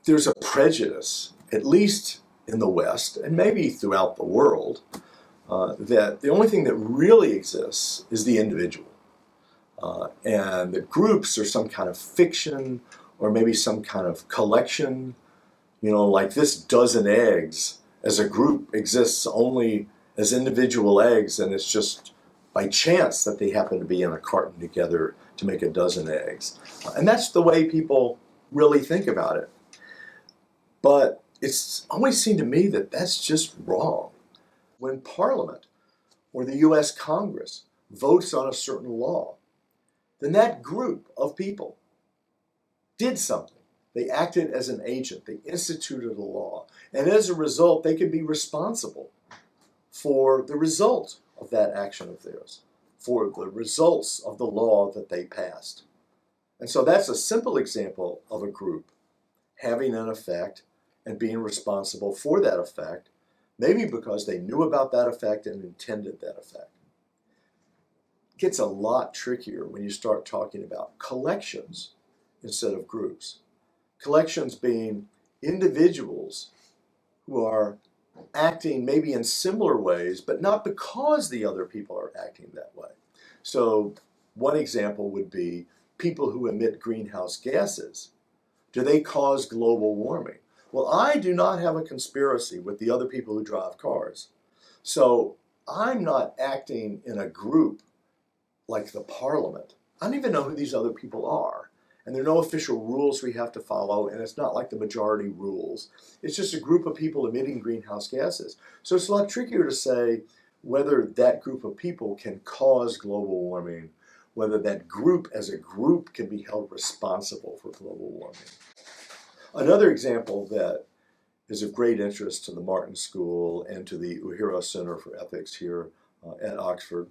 there's a prejudice, at least in the West, and maybe throughout the world, that the only thing that really exists is the individual. And that groups are some kind of fiction or maybe some kind of collection, like this dozen eggs as a group exists only as individual eggs, and it's just by chance that they happen to be in a carton together to make a dozen eggs. And that's the way people really think about it. But it's always seemed to me that that's just wrong. When Parliament or the US Congress votes on a certain law, then that group of people did something. They acted as an agent. They instituted a law. And as a result, they could be responsible for the result of that action of theirs, for the results of the law that they passed. And so that's a simple example of a group having an effect and being responsible for that effect, maybe because they knew about that effect and intended that effect. It gets a lot trickier when you start talking about collections instead of groups. Collections being individuals who are acting maybe in similar ways, but not because the other people are acting that way. So one example would be people who emit greenhouse gases. Do they cause global warming? Well, I do not have a conspiracy with the other people who drive cars. So I'm not acting in a group like the Parliament. I don't even know who these other people are. And there are no official rules we have to follow, and it's not like the majority rules. It's just a group of people emitting greenhouse gases. So it's a lot trickier to say whether that group of people can cause global warming, whether that group as a group can be held responsible for global warming. Another example that is of great interest to the Martin School and to the Uehiro Center for Ethics here at Oxford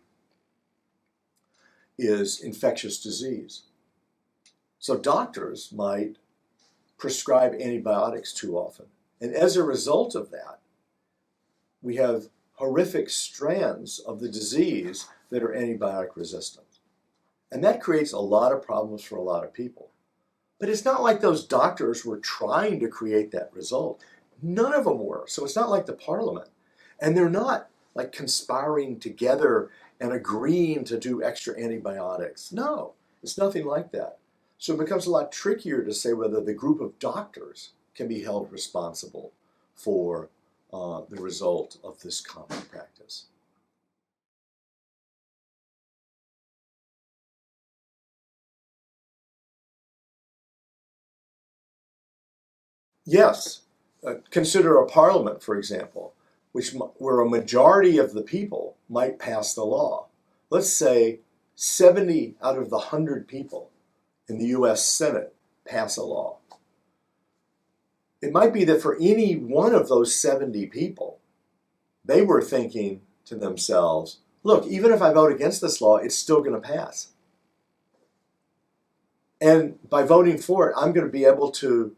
is infectious disease. So doctors might prescribe antibiotics too often. And as a result of that, we have horrific strands of the disease that are antibiotic resistant. And that creates a lot of problems for a lot of people. But it's not like those doctors were trying to create that result. None of them were. So it's not like the Parliament. And they're not like conspiring together and agreeing to do extra antibiotics. No, it's nothing like that. So it becomes a lot trickier to say whether the group of doctors can be held responsible for the result of this common practice. Yes, consider a parliament, for example, where a majority of the people might pass the law. Let's say 70 out of the 100 people in the US Senate pass a law. It might be that for any one of those 70 people, they were thinking to themselves, look, even if I vote against this law, it's still going to pass. And by voting for it, I'm going to be able to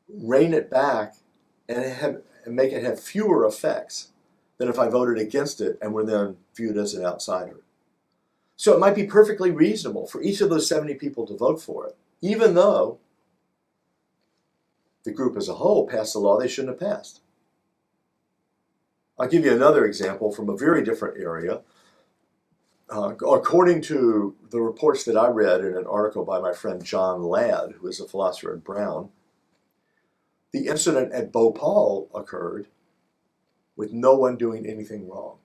rein it back and make it have fewer effects than if I voted against it and were then viewed as an outsider. So it might be perfectly reasonable for each of those 70 people to vote for it, even though the group as a whole passed a law they shouldn't have passed. I'll give you another example from a very different area. According to the reports that I read in an article by my friend John Ladd, who is a philosopher at Brown, the incident at Bhopal occurred with no one doing anything wrong.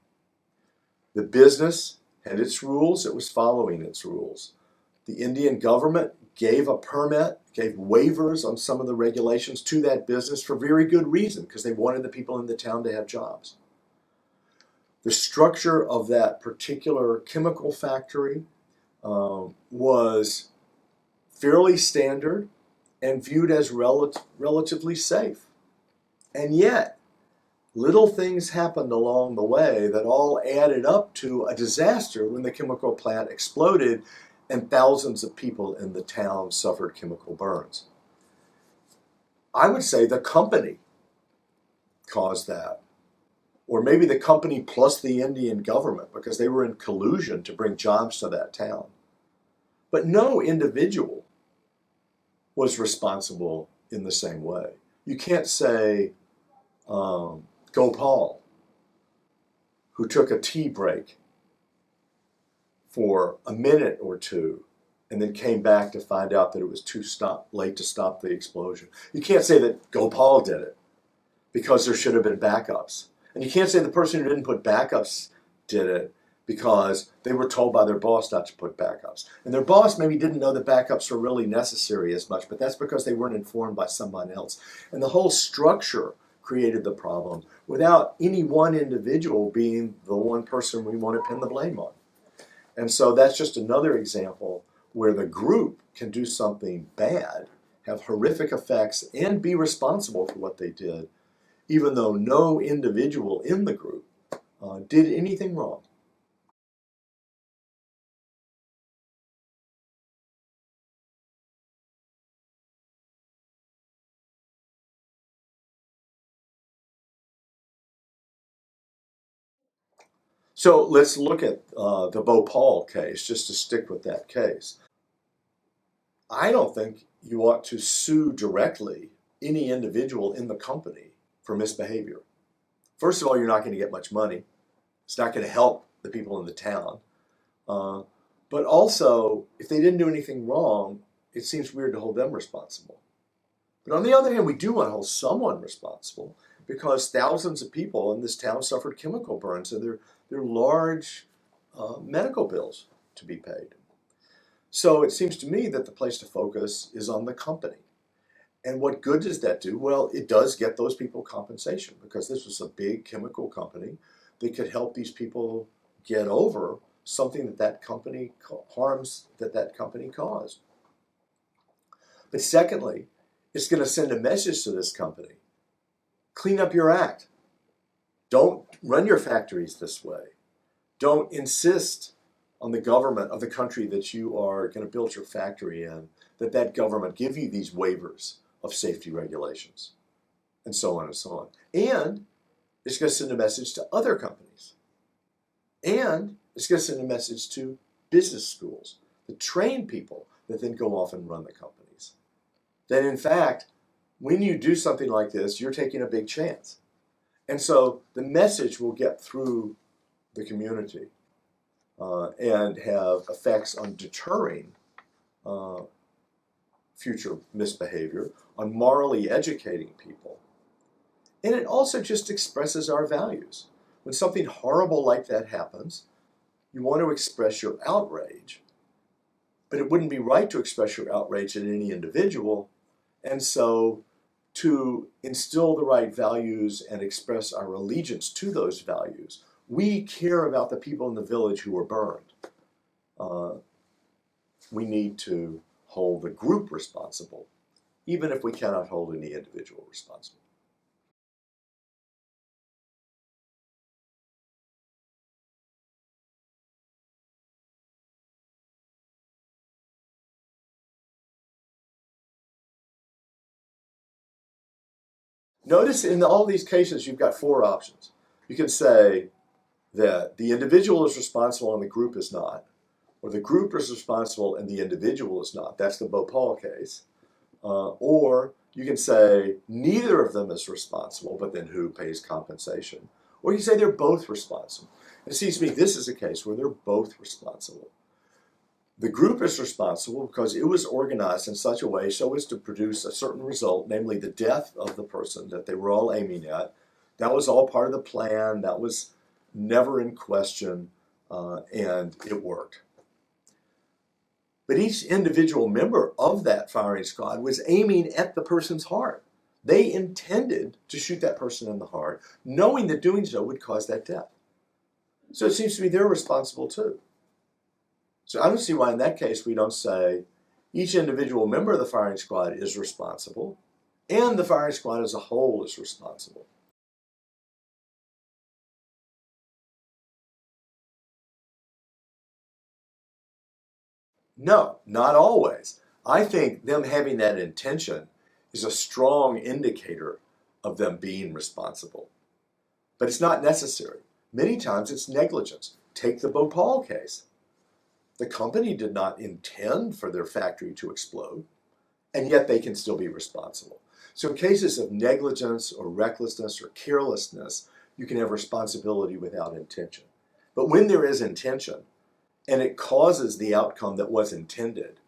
The business had its rules, it was following its rules. The Indian government gave a permit, gave waivers on some of the regulations to that business for very good reason, because they wanted the people in the town to have jobs. The structure of that particular chemical factory was fairly standard and viewed as relatively safe. And yet, little things happened along the way that all added up to a disaster when the chemical plant exploded and thousands of people in the town suffered chemical burns. I would say the company caused that. Or maybe the company plus the Indian government, because they were in collusion to bring jobs to that town. But no individual was responsible in the same way. You can't say, Gopal, who took a tea break for a minute or two and then came back to find out that it was late to stop the explosion. You can't say that Gopal did it because there should have been backups. And you can't say the person who didn't put backups did it because they were told by their boss not to put backups. And their boss maybe didn't know that backups were really necessary as much, but that's because they weren't informed by someone else. And the whole structure created the problem without any one individual being the one person we want to pin the blame on. And so that's just another example where the group can do something bad, have horrific effects, and be responsible for what they did, even though no individual in the group did anything wrong. So let's look at the Bhopal case, just to stick with that case. I don't think you ought to sue directly any individual in the company for misbehavior. First of all, you're not going to get much money. It's not going to help the people in the town. But also, if they didn't do anything wrong, it seems weird to hold them responsible. But on the other hand, we do want to hold someone responsible because thousands of people in this town suffered chemical burns, and they're large medical bills to be paid. So it seems to me that the place to focus is on the company. And what good does that do? Well, it does get those people compensation because this was a big chemical company that could help these people get over something that company harms that company caused. But secondly, it's going to send a message to this company. Clean up your act. Don't run your factories this way. Don't insist on the government of the country that you are going to build your factory in, that government give you these waivers of safety regulations, and so on and so on. And it's going to send a message to other companies. And it's going to send a message to business schools that train people that then go off and run the companies. That in fact, when you do something like this, you're taking a big chance. And so the message will get through the community and have effects on deterring future misbehavior, on morally educating people. And it also just expresses our values. When something horrible like that happens, you want to express your outrage, but it wouldn't be right to express your outrage at any individual. And so to instill the right values and express our allegiance to those values, we care about the people in the village who were burned. We need to hold the group responsible, even if we cannot hold any individual responsible. Notice in all these cases, you've got four options. You can say that the individual is responsible and the group is not, or the group is responsible and the individual is not. That's the Bhopal case. Or you can say neither of them is responsible, but then who pays compensation? Or you say they're both responsible. It seems to me this is a case where they're both responsible. The group is responsible because it was organized in such a way so as to produce a certain result, namely the death of the person that they were all aiming at. That was all part of the plan. That was never in question, and it worked. But each individual member of that firing squad was aiming at the person's heart. They intended to shoot that person in the heart, knowing that doing so would cause that death. So it seems to me they're responsible too. So I don't see why in that case we don't say each individual member of the firing squad is responsible and the firing squad as a whole is responsible. No, not always. I think them having that intention is a strong indicator of them being responsible. But it's not necessary. Many times it's negligence. Take the Bhopal case. The company did not intend for their factory to explode, and yet they can still be responsible. So in cases of negligence or recklessness or carelessness, you can have responsibility without intention. But when there is intention and it causes the outcome that was intended,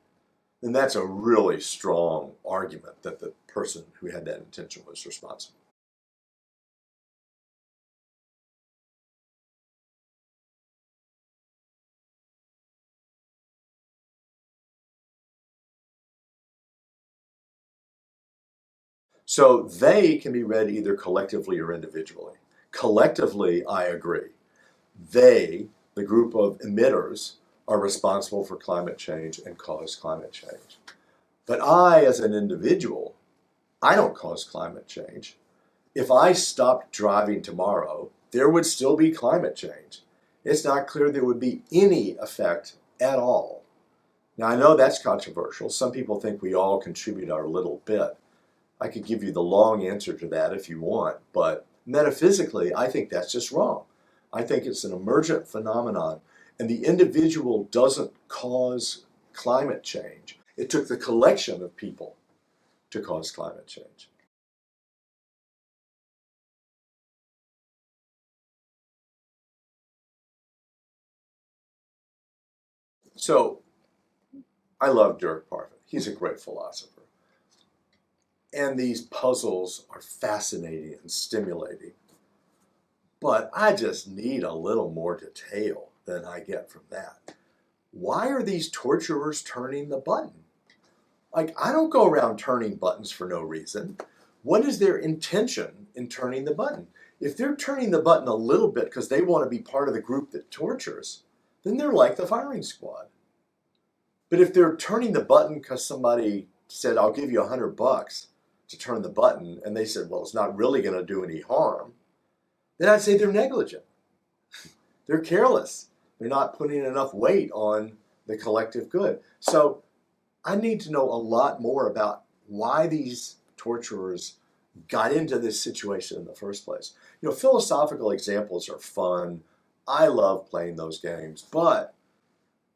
then that's a really strong argument that the person who had that intention was responsible. So they can be read either collectively or individually. Collectively, I agree. They, the group of emitters, are responsible for climate change and cause climate change. But I, as an individual, I don't cause climate change. If I stopped driving tomorrow, there would still be climate change. It's not clear there would be any effect at all. Now, I know that's controversial. Some people think we all contribute our little bit. I could give you the long answer to that if you want, but metaphysically, I think that's just wrong. I think it's an emergent phenomenon, and the individual doesn't cause climate change. It took the collection of people to cause climate change. So I love Derek Parti. He's a great philosopher. And these puzzles are fascinating and stimulating. But I just need a little more detail than I get from that. Why are these torturers turning the button? Like, I don't go around turning buttons for no reason. What is their intention in turning the button? If they're turning the button a little bit because they want to be part of the group that tortures, then they're like the firing squad. But if they're turning the button because somebody said, I'll give you $100 to turn the button, and they said, well, it's not really going to do any harm, then I'd say they're negligent. They're careless. They're not putting enough weight on the collective good. So I need to know a lot more about why these torturers got into this situation in the first place. You know, philosophical examples are fun. I love playing those games. But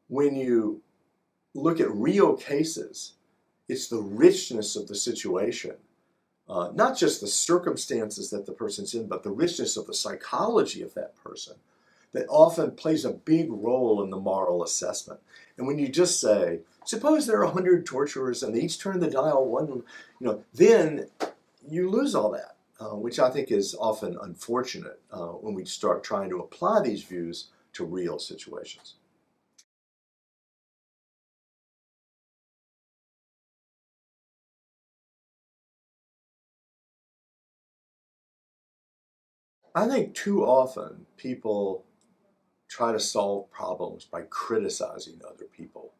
when you look at real cases, it's the richness of the situation, not just the circumstances that the person's in, but the richness of the psychology of that person that often plays a big role in the moral assessment. And when you just say, suppose there are 100 torturers and they each turn the dial one, then you lose all that, which I think is often unfortunate when we start trying to apply these views to real situations. I think too often people try to solve problems by criticizing other people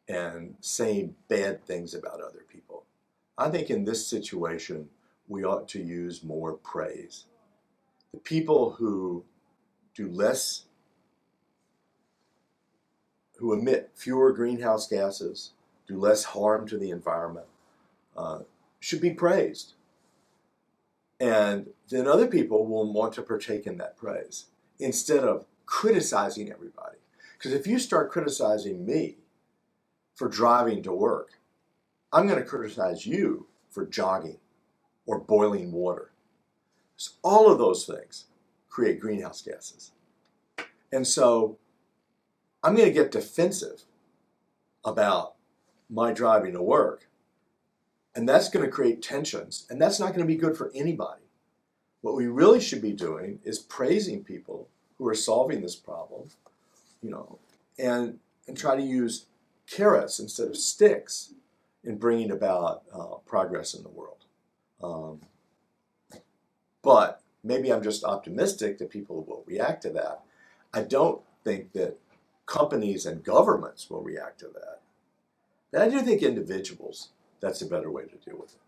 and saying bad things about other people. I think in this situation, we ought to use more praise. The people who do less, who emit fewer greenhouse gases, do less harm to the environment, should be praised. And then other people will want to partake in that praise instead of criticizing everybody. Because if you start criticizing me for driving to work, I'm going to criticize you for jogging or boiling water. So all of those things create greenhouse gases. And so I'm going to get defensive about my driving to work. And that's going to create tensions. And that's not going to be good for anybody. What we really should be doing is praising people who are solving this problem, and try to use carrots instead of sticks in bringing about progress in the world. But maybe I'm just optimistic that people will react to that. I don't think that companies and governments will react to that. But I do think individuals, that's a better way to deal with it.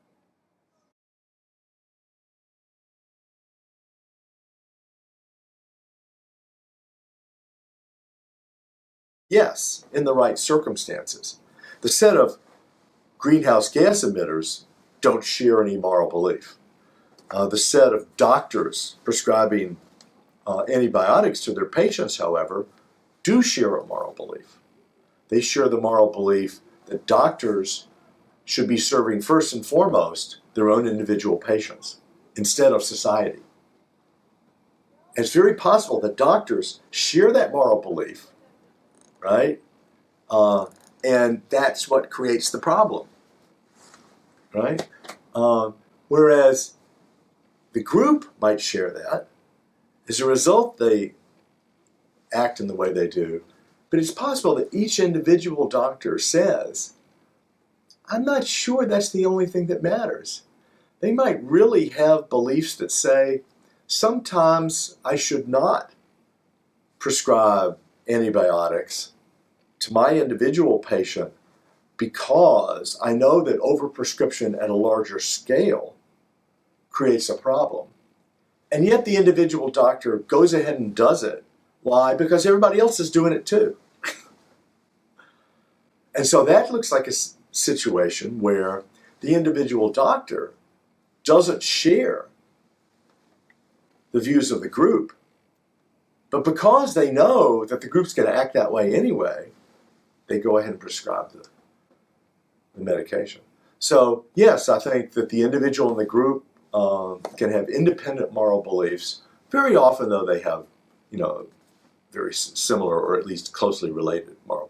Yes, in the right circumstances. The set of greenhouse gas emitters don't share any moral belief. The set of doctors prescribing antibiotics to their patients, however, do share a moral belief. They share the moral belief that doctors should be serving first and foremost their own individual patients instead of society. It's very possible that doctors share that moral belief, right? And that's what creates the problem, right? Whereas the group might share that. As a result, they act in the way they do. But it's possible that each individual doctor says, I'm not sure that's the only thing that matters. They might really have beliefs that say, sometimes I should not prescribe antibiotics to my individual patient because I know that overprescription at a larger scale creates a problem. And yet the individual doctor goes ahead and does it. Why? Because everybody else is doing it too. And so that looks like a situation where the individual doctor doesn't share the views of the group, but because they know that the group's going to act that way anyway, they go ahead and prescribe the medication. So yes, I think that the individual and the group can have independent moral beliefs. Very often, though, they have, very similar or at least closely related moral